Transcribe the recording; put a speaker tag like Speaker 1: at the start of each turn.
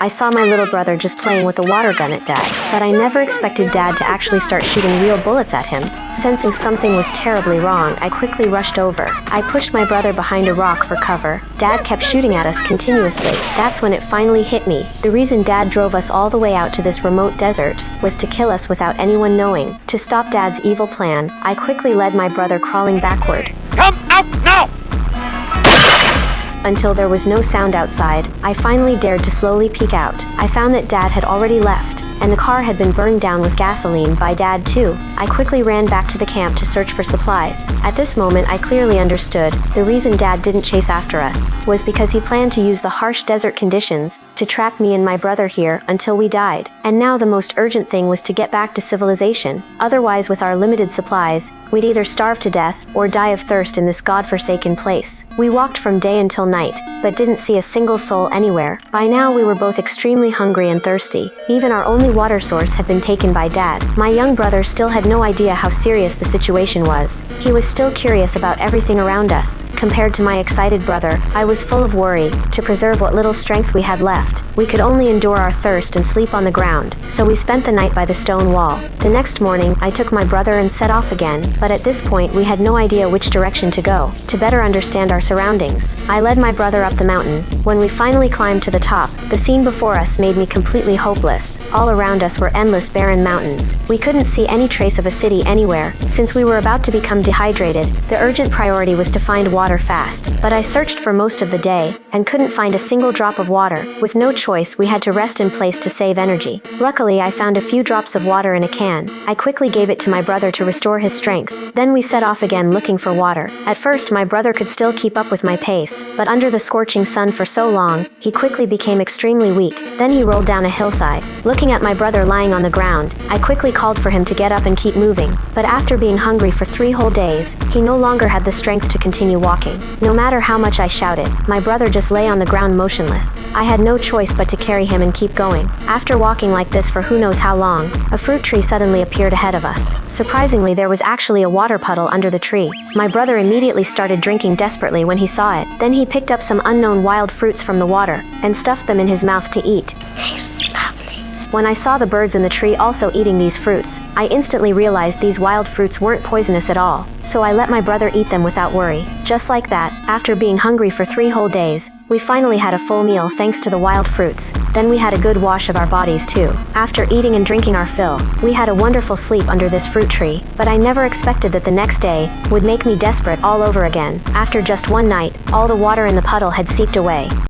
Speaker 1: I saw my little brother just playing with a water gun at Dad, but I never expected Dad to actually start shooting real bullets at him. Sensing something was terribly wrong, I quickly rushed over. I pushed my brother behind a rock for cover. Dad kept shooting at us continuously. That's when it finally hit me. The reason Dad drove us all the way out to this remote desert was to kill us without anyone knowing. To stop Dad's evil plan, I quickly led my brother crawling backward.
Speaker 2: Come out now!
Speaker 1: Until there was no sound outside, I finally dared to slowly peek out. I found that Dad had already left, and the car had been burned down with gasoline by Dad too. I quickly ran back to the camp to search for supplies. At this moment I clearly understood, the reason Dad didn't chase after us was because he planned to use the harsh desert conditions to trap me and my brother here until we died. And now the most urgent thing was to get back to civilization. Otherwise, with our limited supplies, we'd either starve to death or die of thirst in this godforsaken place. We walked from day until night, but didn't see a single soul anywhere. By now we were both extremely hungry and thirsty. Even our only water source had been taken by Dad. My young brother still had no idea how serious the situation was. He was still curious about everything around us. Compared to my excited brother, I was full of worry. To preserve what little strength we had left, we could only endure our thirst and sleep on the ground, so we spent the night by the stone wall. The next morning, I took my brother and set off again, but at this point we had no idea which direction to go. To better understand our surroundings, I led my brother up the mountain. When we finally climbed to the top, the scene before us made me completely hopeless. All around us were endless barren mountains. We couldn't see any trace of a city anywhere. Since we were about to become dehydrated, the urgent priority was to find water fast. But I searched for most of the day, and couldn't find a single drop of water. With no choice, we had to rest in place to save energy. Luckily, I found a few drops of water in a can. I quickly gave it to my brother to restore his strength. Then we set off again looking for water. At first, my brother could still keep up with my pace, but under the scorching sun for so long, he quickly became extremely weak. Then he rolled down a hillside. Looking at my brother lying on the ground, I quickly called for him to get up and keep moving. But after being hungry for 3 whole days, he no longer had the strength to continue walking. No matter how much I shouted, my brother just lay on the ground motionless. I had no choice but to carry him and keep going. After walking like this for who knows how long, a fruit tree suddenly appeared ahead of us. Surprisingly, there was actually a water puddle under the tree. My brother immediately started drinking desperately when he saw it. Then he picked up some unknown wild fruits from the water and stuffed them in his mouth to eat. When I saw the birds in the tree also eating these fruits, I instantly realized these wild fruits weren't poisonous at all, so I let my brother eat them without worry. Just like that, after being hungry for 3 whole days, we finally had a full meal thanks to the wild fruits. Then we had a good wash of our bodies too. After eating and drinking our fill, we had a wonderful sleep under this fruit tree, but I never expected that the next day would make me desperate all over again. After just one night, all the water in the puddle had seeped away.